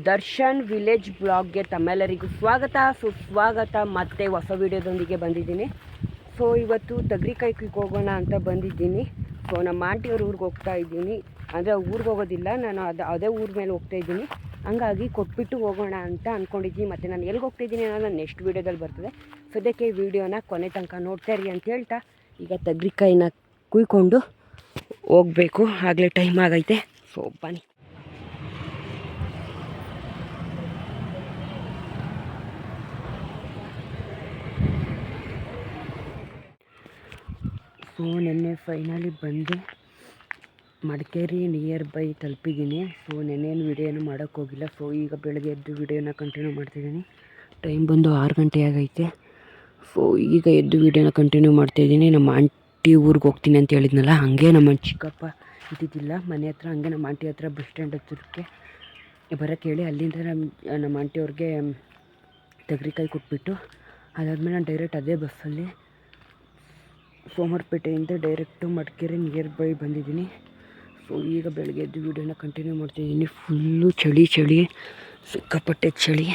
Darshan village ಬ್ಲಾಗ್ಗೆ ತಮ್ಮೆಲ್ಲರಿಗೂ ಸ್ವಾಗತ ಸುಸ್ವಾಗತ. ಮತ್ತೆ ಹೊಸ ವಿಡಿಯೋದೊಂದಿಗೆ ಬಂದಿದ್ದೀನಿ. ಸೊ ಇವತ್ತು ತಗ್ರಿಕಾಯಿ ಕುಯ್ಕ್ ಹೋಗೋಣ ಅಂತ ಬಂದಿದ್ದೀನಿ. ಸೊ ನಮ್ಮ ಆಂಟಿಯವ್ರ ಊರಿಗೆ ಹೋಗ್ತಾ ಇದ್ದೀನಿ. ಅಂದರೆ ಊರಿಗೆ ಹೋಗೋದಿಲ್ಲ, ನಾನು ಅದೇ ಊರ ಮೇಲೆ ಹೋಗ್ತಾ ಇದ್ದೀನಿ. ಹಂಗಾಗಿ ಕೊಟ್ಬಿಟ್ಟು ಹೋಗೋಣ ಅಂತ ಅಂದ್ಕೊಂಡಿದ್ದೀನಿ. ಮತ್ತು ನಾನು ಎಲ್ಲಿಗೆ ಹೋಗ್ತಾಯಿದ್ದೀನಿ ಅನ್ನೋದು ನೆಕ್ಸ್ಟ್ ವೀಡಿಯೋದಲ್ಲಿ ಬರ್ತದೆ. ಸದ್ಯಕ್ಕೆ ಈ ವಿಡಿಯೋನ ಕೊನೆ ತನಕ ನೋಡ್ತಾ ಇರಿ ಅಂತ ಹೇಳ್ತಾ ಈಗ ತಗ್ರಿಕಾಯಿನ ಕುಯ್ಕೊಂಡು ಹೋಗಬೇಕು. ಆಗಲೇ ಟೈಮ್ ಆಗೈತೆ. ಸೊ ಬನ್ನಿ. ಸೊ ನೆನ್ನೆ ಫೈನಲಿ ಬಂದು ಮಡಿಕೇರಿ ನಿಯರ್ ಬೈ ತಲುಪಿದ್ದೀನಿ. ಸೊ ನೆನ್ನೇನು ವಿಡಿಯೋನು ಮಾಡೋಕ್ಕೋಗಿಲ್ಲ. ಸೊ ಈಗ ಬೆಳಗ್ಗೆ ಎದ್ದು ವಿಡಿಯೋನ ಕಂಟಿನ್ಯೂ ಮಾಡ್ತಿದ್ದೀನಿ. ಟೈಮ್ ಬಂದು 6 ಗಂಟೆ ಆಗೈತೆ. ಸೊ ಈಗ ಎದ್ದು ವಿಡಿಯೋನ ಕಂಟಿನ್ಯೂ ಮಾಡ್ತಾಯಿದ್ದೀನಿ. ನಮ್ಮ ಆಂಟಿ ಊರಿಗೆ ಹೋಗ್ತೀನಿ ಅಂತ ಹೇಳಿದ್ನಲ್ಲ, ಹಾಗೆ ನಮ್ಮ ಚಿಕ್ಕಪ್ಪ ಇದ್ದಿದ್ದಿಲ್ಲ ಮನೆ ಹತ್ರ. ಹಂಗೆ ನಮ್ಮ ಆಂಟಿ ಹತ್ರ ಬಸ್ ಸ್ಟ್ಯಾಂಡ್ ಹತ್ರಕ್ಕೆ ಬರೋಕ್ಕೆ ಹೇಳಿ ಅಲ್ಲಿಂದ ನಮ್ಮ ಆಂಟಿಯವ್ರಿಗೆ ತಗ್ರಿಕಾಯಿ ಕೊಟ್ಬಿಟ್ಟು ಅದಾದಮೇಲೆ ನಾನು ಡೈರೆಕ್ಟ್ ಅದೇ ಬಸ್ಸಲ್ಲಿ ಸೋಮವಾರಪೇಟೆಯಿಂದ ಡೈರೆಕ್ಟು ಮಡಿಕೇರಿ ನಿಯರ್ ಬೈ ಬಂದಿದ್ದೀನಿ. ಸೊ ಈಗ ಬೆಳಗ್ಗೆ ಎದ್ದು ವಿಡಿಯೋನ ಕಂಟಿನ್ಯೂ ಮಾಡ್ತಾಯಿದ್ದೀನಿ. ಫುಲ್ಲು ಚಳಿ ಸಿಕ್ಕಾಪಟ್ಟೆ ಚಳಿ.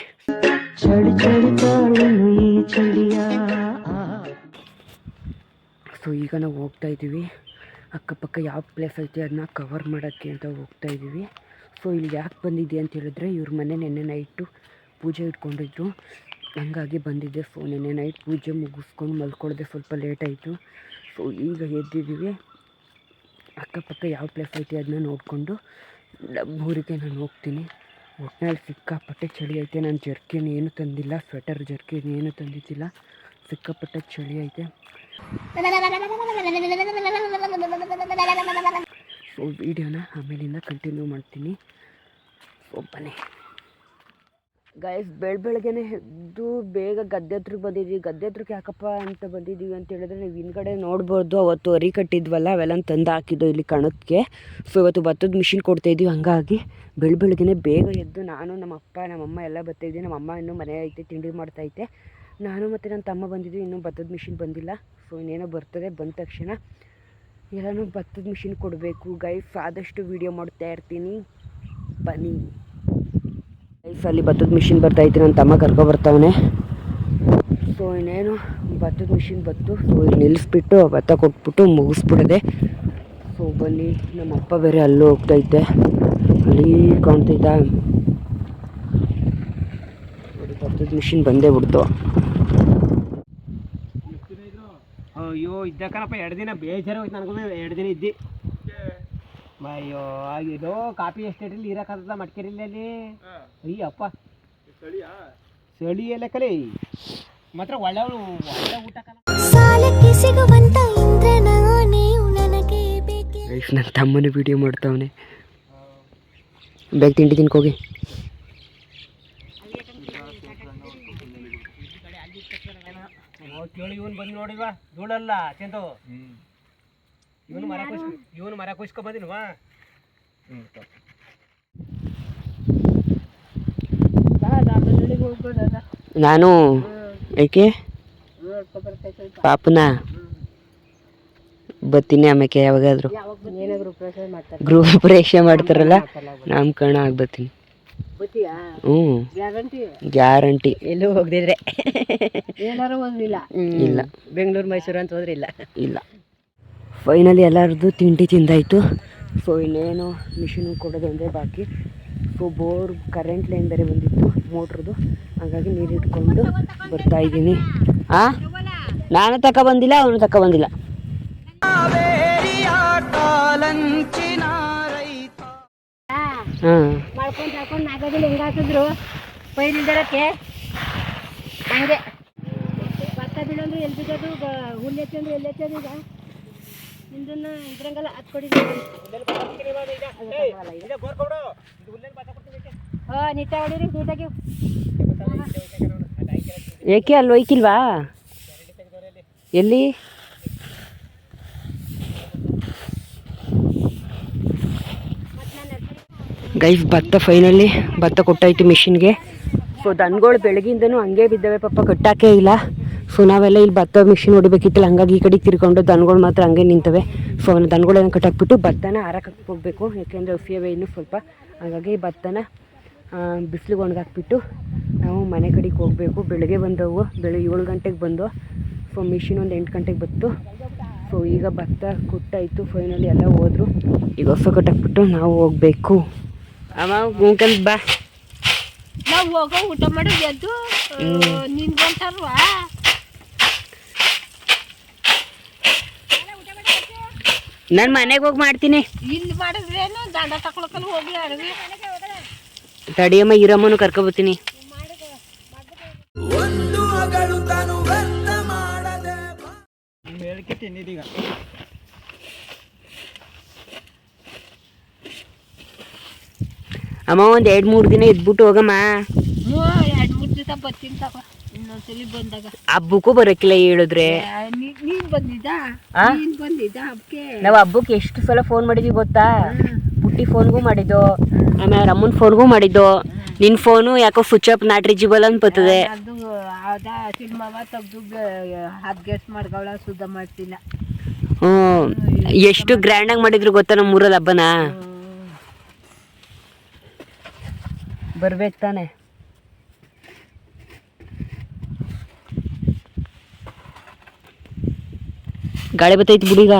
ಸೊ ಈಗ ನಾವು ಹೋಗ್ತಾಯಿದ್ದೀವಿ. ಅಕ್ಕಪಕ್ಕ ಯಾವ ಪ್ಲೇಸ್ ಐತೆ ಅದನ್ನ ಕವರ್ ಮಾಡೋಕ್ಕೆ ಅಂತ ಹೋಗ್ತಾಯಿದ್ದೀವಿ. ಸೊ ಇಲ್ಲಿ ಯಾಕೆ ಬಂದಿದ್ದೆ ಅಂತ ಹೇಳಿದ್ರೆ, ಇವ್ರ ಮನೆ ನೆನ್ನೆ ನೈಟು ಪೂಜೆ ಇಟ್ಕೊಂಡಿದ್ರು, ಹಂಗಾಗಿ ಬಂದಿದ್ದೆ. ಸೊ ನೆನ್ನೆ ನೈಟ್ ಪೂಜೆ ಮುಗಿಸ್ಕೊಂಡು ಮಲ್ಕೊಳ್ಳೋದೆ ಸ್ವಲ್ಪ ಲೇಟ್ ಆಯಿತು. ಸೊ ಈಗ ಎದ್ದಿದ್ದೀವಿ. ಅಕ್ಕಪಕ್ಕ ಯಾವ ಪ್ಲೇಸ್ ಐತೆ ಅದನ್ನ ನೋಡಿಕೊಂಡು ಊರಿಗೆ ನಾನು ಹೋಗ್ತೀನಿ. ಒಟ್ಟಿನಲ್ಲಿ ಸಿಕ್ಕಾಪಟ್ಟೆ ಚಳಿ ಐತೆ. ನಾನು ಜರ್ಕಿನ್ ಏನು ತಂದಿಲ್ಲ, ಸ್ವೆಟರ್ ಜರ್ಕಿನ್ ಏನು ತಂದಿದ್ದಿಲ್ಲ. ಸಿಕ್ಕಾಪಟ್ಟೆ ಚಳಿ ಐತೆ. ಸೊ ವಿಡಿಯೋನ ಆಮೇಲಿಂದ ಕಂಟಿನ್ಯೂ ಮಾಡ್ತೀನಿ. ಸೊ ಬನ್ನಿ ಗೈಸ್. ಬೆಳಗ್ಗೆನೇ ಎದ್ದು ಬೇಗ ಗದ್ದೆ ಹತ್ರಕ್ಕೆ ಬಂದಿದ್ದೀವಿ. ಗದ್ದೆ ಹತ್ರಕ್ಕೆ ಯಾಕಪ್ಪ ಅಂತ ಬಂದಿದ್ದೀವಿ ಅಂತ ಹೇಳಿದ್ರೆ, ನೀವು ಹಿಂದ್ಗಡೆ ನೋಡ್ಬೋದು ಅವತ್ತು ಅರಿ ಕಟ್ಟಿದ್ವಲ್ಲ, ಅವೆಲ್ಲ ತಂದು ಹಾಕಿದ್ದು ಇಲ್ಲಿ ಕಣಕ್ಕೆ. ಸೊ ಇವತ್ತು ಭತ್ತದ ಮಿಷಿನ್ ಕೊಡ್ತಾಯಿದ್ದೀವಿ. ಹಂಗಾಗಿ ಬೆಳಗ್ಗೆನೇ ಬೇಗ ಎದ್ದು ನಾನು ನಮ್ಮಪ್ಪ ನಮ್ಮಮ್ಮ ಎಲ್ಲ ಬರ್ತಾಯಿದ್ವಿ. ನಮ್ಮಮ್ಮ ಇನ್ನೂ ಮನೆ ಐತೆ, ತಿಂಡಿ ಮಾಡ್ತೈತೆ. ನಾನು ಮತ್ತು ನನ್ನ ತಮ್ಮ ಬಂದಿದ್ವಿ. ಇನ್ನೂ ಭತ್ತದ ಮಿಷಿನ್ ಬಂದಿಲ್ಲ. ಸೊ ಇನ್ನೇನೋ ಬರ್ತದೆ. ಬಂದ ತಕ್ಷಣ ಎಲ್ಲನೂ ಭತ್ತದ ಮಿಷಿನ್ ಕೊಡಬೇಕು ಗೈಸ್. ಆದಷ್ಟು ವೀಡಿಯೋ ಮಾಡ್ತಾ ಇರ್ತೀನಿ, ಬನ್ನಿ ಗೈಸ್. ಅಲ್ಲಿ ಭತ್ತದ ಮಿಷಿನ್ ಬರ್ತೈತೆ, ನನ್ನ ತಮ್ಮ ಕರ್ಕೊಬರ್ತಾವನೆ. ಸೊ ಇನ್ನೇನು ಭತ್ತದ ಮಿಷಿನ್ ಬತ್ತು. ಸೊ ಇಲ್ಲಿ ನಿಲ್ಲಿಸ್ಬಿಟ್ಟು ಭತ್ತ ಕೊಟ್ಬಿಟ್ಟು ಮುಗಿಸ್ಬಿಡದೆ. ಸೊ ಬನ್ನಿ. ನಮ್ಮಪ್ಪ ಬೇರೆ ಅಲ್ಲೂ ಹೋಗ್ತೈತೆ, ಅಲ್ಲಿ ಕಾಣ್ತೈತಾ ನೋಡಿ, ಭತ್ತದ ಮಿಷಿನ್ ಬಂದೇ ಬಿಡ್ತು. ಅಯ್ಯೋ ಇದ್ದಕ್ಕನಪ್ಪ 2 ದಿನ ಬೇಜಾರು ಹೋಯ್ತು ನನಗೂ. 2 ದಿನ ಇದ್ದಿ. ಅಯ್ಯೋ ಆಗಿದ್ದು ಕಾಫಿ ಎಸ್ಟೇಟಲ್ಲಿ ಇರೋಕ್ಕಾಗಲ್ಲ ಮಡಿಕೇರಿಯಲ್ಲಿ. ಅಯ್ಯಪ್ಪ ಚಳಿ ಎಲ್ಲ ಕಲಿ ಮಾತ್ರ ಒಳ್ಳೆ ಊಟ. ನನ್ನ ತಮ್ಮನ ವಿಡಿಯೋ ಮಾಡ್ತಾವನೆ. ಬೇಗ ತಿಂಡಿ ತಿನ್ಕೋಗಿ. ಕೇಳಿ ಇವನು ಬಂದು ನೋಡಿವಾ ಧೂಳಲ್ಲ ಚೆಂದು. ಇವನು ಮರ ಕುಯ್ಸ್ಕೊ ಬಂದಿಲ್ವಾ. ನಾನು ಏಕೆ ಪಾಪನ ಬರ್ತೀನಿ. ಆಮೇಲೆ ಯಾವಾಗಾದ್ರು ಗೃಹ ಪ್ರವೇಶ ಮಾಡ್ತಾರಲ್ಲ, ನಾಮಕರಣ ಆಗ್ಬರ್ತೀನಿ. ಗ್ಯಾರಂಟಿ. ಎಲ್ಲೂ ಹೋಗದಿದ್ರೆ ಏನಾರು ಹೋಗಿಲ್ಲ. ಇಲ್ಲ, ಬೆಂಗಳೂರು ಮೈಸೂರು ಅಂತ ಹೋದ್ರಿಲ್ಲ. ಇಲ್ಲ. ಫೈನಲಿ ಎಲ್ಲರದ್ದು ತಿಂಡಿ ತಿಂದಾಯಿತು. ಸೊ ಇನ್ನೇನು ಮಿಷಿನ್ ಕೊಡೋದು ಅಂದರೆ ಬಾಕಿ. ಸೊ ಬೋರ್ ಕರೆಂಟ್ ಲೈನ್ ಬೇರೆ ಬಂದಿತ್ತು ಮೋಟ್ರದ್ದು, ಹಾಗಾಗಿ ನೀರು ಇಟ್ಕೊಂಡು ಬರ್ತಾಯಿದ್ದೀನಿ. ನಾನು ಬಂದಿಲ್ಲ, ಅವನು ಬಂದಿಲ್ಲ. ಮಾಡ್ಕೊಂಡು ಹಾಕೊಂಡು ನಾಗೋದಿಲ್ಲ ಹೆಂಗೆ ಹಾಕಿದ್ರು ಪೈರಿಲ್ದರಕ್ಕೆ ಹಂಗೆ. ಭತ್ತ ಬೀಳಂದ್ರೆ ಎಲ್ಲಿ ಬಿದ್ದದು, ಹುಲ್ಲು ಎತ್ತಂದ್ರೆ ಎಲ್ಲಿ ಎತ್ತದು. ಈಗ ನಿಂದನ್ನ ಇದ್ರಂಗಲ್ಲ ಹತ್ಕೊಡಿದ್ದೀನಿ. ನಿಟ್ಟ ಹೊಡೀರಿ ನೀಟಾಗಿ. ಏಕೆ ಅಲ್ಲಿ ಒಯ್ಕಿಲ್ವಾ? ಎಲ್ಲಿ? ಗೈಸ್ ಭತ್ತ ಫೈನಲಿ ಭತ್ತ ಕೊಟ್ಟಾಯಿತು ಮಿಷಿನ್ಗೆ. ಸೊ ದನಗಳು ಬೆಳಗಿಂದನೂ ಹಂಗೆ ಬಿದ್ದಾವೆ ಪಾಪ, ಕಟ್ಟಾಕೇ ಇಲ್ಲ. ಸೊ ನಾವೆಲ್ಲ ಇಲ್ಲಿ ಭತ್ತ ಮಿಷಿನ್ ಹೊಡಿಬೇಕಿತ್ತಲ್ಲ, ಹಂಗಾಗಿ ಈ ಕಡೆ ತಿರ್ಕೊಂಡು ದನಗಳು ಮಾತ್ರ ಹಂಗೆ ನಿಂತವೆ. ಸೊ ಅವನ್ನ ದನಗಳನ್ನ ಕಟ್ಟಾಕ್ಬಿಟ್ಟು ಭತ್ತನ ಹಾರಕ್ಕೆ ಹೋಗಬೇಕು, ಯಾಕೆಂದರೆ ಹಸಿಯವೆ ಇನ್ನೂ ಸ್ವಲ್ಪ. ಹಾಗಾಗಿ ಭತ್ತನ ಬಿಸಿಲಿಗೆ ಒಣಗಾಕ್ಬಿಟ್ಟು ನಾವು ಮನೆ ಕಡೆಗೆ ಹೋಗಬೇಕು. ಬೆಳಗ್ಗೆ ಬಂದವು, 7 ಗಂಟೆಗೆ ಬಂದು. ಸೊ ಮಿಷಿನ್ ಒಂದು 8 ಗಂಟೆಗೆ ಬಂತು. ಸೊ ಈಗ ಭತ್ತ ಕುಟ್ಟಾಯಿತು, ಫೈನಲಿ ಎಲ್ಲ ಹೋದ್ರು. ಈಗ ಹೊಸ ಕಟ್ಟಾಕ್ಬಿಟ್ಟು ನಾವು ಹೋಗಬೇಕು. ಅವ ಗುಂಕಂದ್ ಬಾ, ನಾವು ಹೋಗೋ ಊಟ ಮಾಡೋದು ಎದ್ದು ನಿನ್ಗೊಂತಾರವಾ. ನಾನು ಮನೆಗೆ ಹೋಗಿ ಮಾಡ್ತೀನಿ. ಇಲ್ಲಿ ಮಾಡಿದ್ರೇನು ದಂಡ ತಕೊಳಕಲ್ಲಿ ಹೋಗಿ ಅಡವಿ ತಡಿಯಮ್ಮ, ಈರಮ್ಮನು ಕರ್ಕೊಬತ್ತೀನಿ. ಮೇಳಕ್ಕೆ ತಿಂದಿದ್ದೀಗ. ಅಮ್ಮ ಒಂದು 2-3 ದಿನ ಇದ್ಬಿಟ್ಟು ಹೋಗಮ್ಮ. 2-3 ದಿವಸ ಬರ್ತೀನಿ ತಗೋ, ಇನ್ನೊಂದ್ಸಲಿ ಬಂದಾಗ. ಹಬ್ಬಕ್ಕೂ ಬರೋಕ್ಕಿಲ್ಲ ಹೇಳಿದ್ರೆ. ನೀನ್ ಬಂದಿದ್ದ ಹಬ್ಬಕ್ಕೆ? ನಾವು ಹಬ್ಬಕ್ಕೆ ಎಷ್ಟು ಸಲ ಫೋನ್ ಮಾಡಿದ್ವಿ ಗೊತ್ತಾ? ಪುಟ್ಟಿ ಫೋನ್ಗೂ ಮಾಡಿದ್ದು, ಆಮೇಲೆ ಅಮ್ಮನ ಫೋನ್ಗೂ ಮಾಡಿದ್ದು. ನಿನ್ನ ಫೋನು ಯಾಕೋ ಸ್ವಿಚ್ ಆಫ್ ನಾಟ್ ರೀಚಬಲ್ ಅಂತ ಬರ್ತದೆ. ಅದು ಅದ ಸಿನಿಮಾವ ತೆಗ್ದು ಹದ್ಗೆಟ್ ಮಾಡ್ಕೊಳ್ಳ ಸುದ್ದ ಮಾಡ್ತಿಲ್ಲ. ಎಷ್ಟು ಗ್ರ್ಯಾಂಡಾಗಿ ಮಾಡಿದ್ರು ಗೊತ್ತಾ ನಮ್ಮ ಊರಲ್ಲಿ ಹಬ್ಬನ? ಬರ್ಬೇಕು ತಾನೆ. ಗಾಳಿ ಬತ್ತೈತಿ ಬಿಡೀಗ.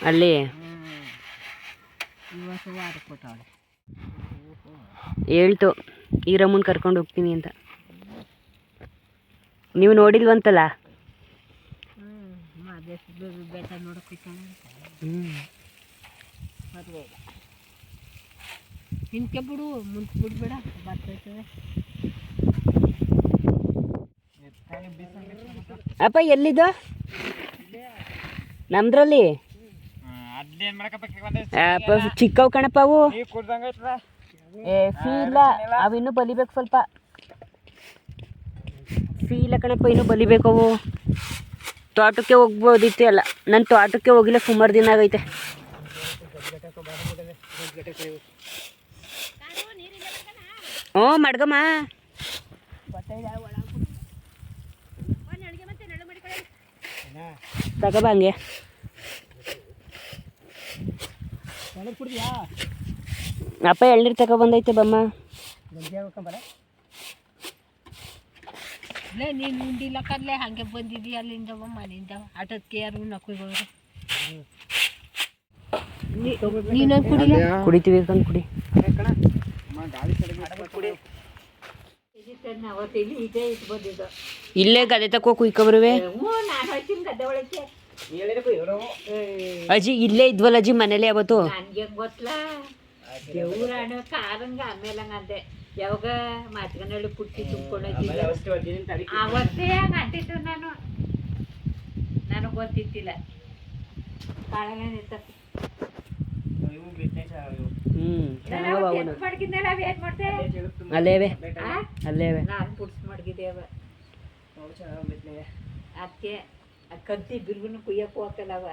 ಅಲ್ಲಿ ಹೇಳ್ತು ಈರಮ್ಮನ್ ಕರ್ಕೊಂಡು ಹೋಗ್ತೀನಿ ಅಂತ. ನೀವು ನೋಡಿಲ್ವಂತಲ್ಲ? ಬೆಟ್ಟ ನೋಡಕ್ಕೆ ಹಿಂದ್ಕೆ ಬಿಡು, ಮುಂದೆ ಬಿಡ್ಬೇಡ, ಬರ್ತೈತದೆ. ಅಪ್ಪ ಎಲ್ಲಿದ್ದು? ನಮ್ದ್ರಲ್ಲಿ ಚಿಕ್ಕವು ಕಣಪ್ಪ ಅವು. ಫೀ ಇಲ್ಲ, ಅವಿನ್ನೂ ಬಲಿಬೇಕು ಸ್ವಲ್ಪ. ಫೀ ಇಲ್ಲ ಕಣಪ್ಪ, ಇನ್ನೂ ಬಲಿಬೇಕು ಅವು. ತೋಟಕ್ಕೆ ಹೋಗ್ಬೋದಿತ್ತು ಎಲ್ಲ. ನನ್ನ ತೋಟಕ್ಕೆ ಹೋಗಿಲ್ಲ, ಸುಮಾರು ದಿನ ಆಗೈತೆ. ಹ್ಞೂ ಮಡ್ಗಮ್ಮ, ತಗೋಬ ಹಂಗೆ. ಅಪ್ಪ ಎಳ್ನೀರು ತಗೊಬಂದೈತೆ ಬಮ್ಮ. ನೀನು ಉಂಡಿಲ್ಲ ಕರ್ಲೆ, ಹಂಗೆ ಬಂದಿದ್ದೀ ಅಲ್ಲಿಂದ ಮನೆಯಿಂದ. ಆಟೋದಕ್ಕೆ ಯಾರು ನಕ್ಕೋಗೋರು. ನೀನೊಂದು ಕುಡಿತೀವಿ ಕಂಡು ಕುಡಿ. ಇಲ್ಲೇ ಗದೆ ತಕೋ ಕುಯ್ಕೊಬರುವೆ. ಅಜ್ಜಿ ಇಲ್ಲೇ ಇದ್ವಲ್ಲ ಅಜ್ಜಿ ಮನೇಲಿ ಯಾವತ್ತು. ನನ್ಗೆ ಗೊತ್ತಲ್ಲ, ದೇವ್ರ ಕಾರಂಗ ಆಮೇಲೆ ಹಂಗಂದೆ. ಯಾವಾಗ ಮಾತ್ಗನಳ್ಳಿ ಪುಟ್ಟಿ ತುಂಬ್ಕೊಂಡೋಗಿಲ್ಲ ಅವತ್ತೇ ಅಂತಿತ್ತು. ನನಗೆ ಗೊತ್ತಿತ್ತಿಲ್ಲ. ಅಲ್ಲೇವೆ ಅಲ್ಲೇವೆ ನಾನು ಪುಡ್ಸ್ ಮಡಗಿದ್ದೇವ. ಅದಕ್ಕೆ ಕದ್ದಿ ಬಿರ್ಗುನು ಕುಯ್ಯಕ್ಕೂ ಹಾಕಲ್ಲ ಅವ.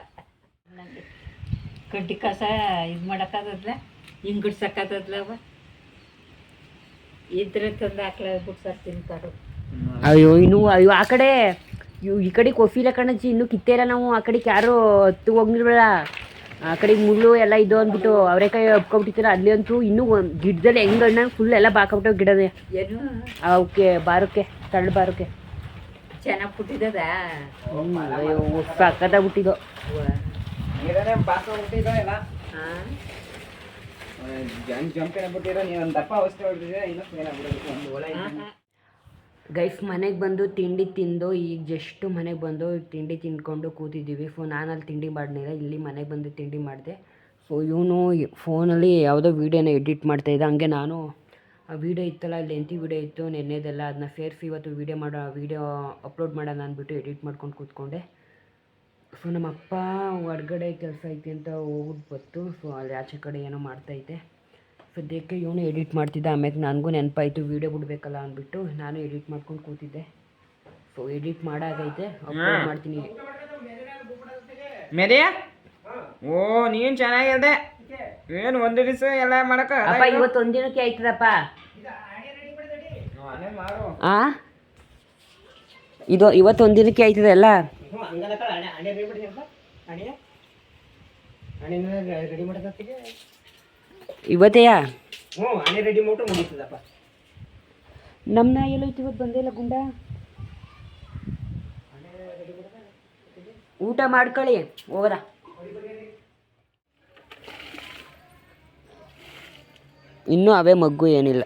ನನಗೆ ಕಡ್ಡಿ ಕಸ ಇದು ಮಾಡೋಕ್ಕಾಗದ್ಲ, ಹಿಂಗೆ ಗಿಡ್ಸಕ್ಕಾಗದ್ಲ ಅವ. ಇದ್ರೆ ತಂದು ಹಾಕ್ಲ ಬಿಡ್ಸಾಕ್ತೀನಿ ಕಾಡು. ಅಯ್ಯೋ ಇನ್ನು ಅಯ್ಯೋ ಆ ಕಡೆ ಈ ಕಡೆಗೆ ಕೊಫಿಲ ಕಣಜ್ಜಿ, ಇನ್ನೂ ಕಿತ್ತೇ ಇಲ್ಲ ನಾವು. ಆ ಕಡೆಗೆ ಯಾರು ಹತ್ತು ಹೋಗಿರ್ಬೇಡ. ಆ ಕಡೆಗೆ ಮುಳ್ಳು ಎಲ್ಲ ಇದು ಅಂದ್ಬಿಟ್ಟು ಅವರೆಕಾಯಿ ಹಬ್ಕೊಬಿಟ್ಟಿರ್ತಾರೆ. ಅಲ್ಲಿ ಅಂತೂ ಇನ್ನೂ ಗಿಡದಲ್ಲಿ ಹೆಂಗೆ ಅಣ್ಣ ಫುಲ್ ಎಲ್ಲ ಬಾಕೊಬಿಟ್ಟು ಗಿಡದೇ. ಏನು ಅವಕ್ಕೆ ಬಾರಕ್ಕೆ ತಳ್ಳು ಬಾರಕ್ಕೆ ಚೆನ್ನಾಗಿ ಪುಟ್ಟಿದ್ದದ. ಅಯ್ಯೋ ಸಕ್ಕತ್ತಾಗ್ಬಿಟ್ಟಿದ್ದು. ಗೈಸ್ ಮನೆಗೆ ಬಂದು ತಿಂಡಿ ತಿಂದು ಈಗ ಜಸ್ಟ್ ಮನೆಗೆ ಬಂದು ತಿಂಡಿ ತಿಂದ್ಕೊಂಡು ಕೂತಿದ್ದೀವಿ. ನಾನಲ್ಲಿ ತಿಂಡಿ ಮಾಡಲಿಲ್ಲ, ಇಲ್ಲಿ ಮನೆಗೆ ಬಂದು ತಿಂಡಿ ಮಾಡಿದೆ. ಸೊ ಇವನು ಫೋನಲ್ಲಿ ಯಾವುದೋ ವೀಡಿಯೋನ ಎಡಿಟ್ ಮಾಡ್ತಾಯಿದ್ದ. ಹಂಗೆ ನಾನು ಆ ವೀಡಿಯೋ ಇತ್ತಲ್ಲ, ಲೆಂತಿ ವೀಡಿಯೋ ಇತ್ತು ನೆನ್ನೆದೆಲ್ಲ, ಅದನ್ನ ಸೇರಿಸಿ ಇವತ್ತು ವೀಡಿಯೋ ಅಪ್ಲೋಡ್ ಮಾಡೋಣ ಅಂದ್ಬಿಟ್ಟು ಎಡಿಟ್ ಮಾಡ್ಕೊಂಡು ಕೂತ್ಕೊಂಡೆ. ಸೊ ನಮ್ಮ ಅಪ್ಪ ಹೊರ್ಗಡೆ ಕೆಲಸ ಐತೆ ಅಂತ ಹೋಗ್ಬಿಟ್ಟು ಬಂತು. ಸೊ ಅಲ್ಲಿ ಆಚೆ ಕಡೆ ಏನೋ ಮಾಡ್ತೈತೆ. ಸದ್ಯಕ್ಕೆ ಇವನು ಎಡಿಟ್ ಮಾಡ್ತಿದ್ದ. ಆಮೇಲೆ ನನಗೂ ನೆನಪಾಯಿತು ವೀಡಿಯೋ ಬಿಡಬೇಕಲ್ಲ ಅಂದ್ಬಿಟ್ಟು ನಾನು ಎಡಿಟ್ ಮಾಡ್ಕೊಂಡು ಕೂತಿದ್ದೆ. ಸೊ ಎಡಿಟ್ ಮಾಡಾಗೈತೆ, ಅಪ್ಲೋಡ್ ಮಾಡ್ತೀನಿ. ಮೇರಿಯಾ, ಓ ನೀನು ಚೆನ್ನಾಗಿದ್ದೆ. ಏನು ಒಂದೇ ದಿವಸ ಎಲ್ಲ ಮಾಡಕ ಅಪ್ಪ ಇವತ್ತು ಒಂದಿನಕ್ಕೆ ಆಯ್ತದಪ್ಪ. ಆ ಇದು ಇವತ್ತು ಒಂದಿನಕ್ಕೆ ಆಯ್ತದೆ ಎಲ್ಲ. ರೆಡಿ ಮಾಡೋದತ್ತಿಗೆ ಇವತ್ತೆಯಾ? ಹ್ಞೂ ಆಣೆ ರೆಡಿ ಮಾಡ್ಬಿಟ್ಟು ಮುಗೀತದಪ್ಪ. ನಮ್ಮ ನಾಯಿ ಎಲ್ಲೋಯ್ತು ಇವತ್ತು ಬಂದೇ ಇಲ್ಲ ಗುಂಡ. ಊಟ ಮಾಡ್ಕೊಳ್ಳಿ ಹೋಗದ. ಇನ್ನೂ ಅವೇ ಮಗ್ಗು ಏನಿಲ್ಲ.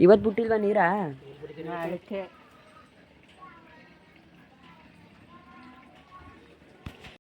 ಇವತ್ತು ಬಿಟ್ಟಿಲ್ವಾ ನೀರಾ?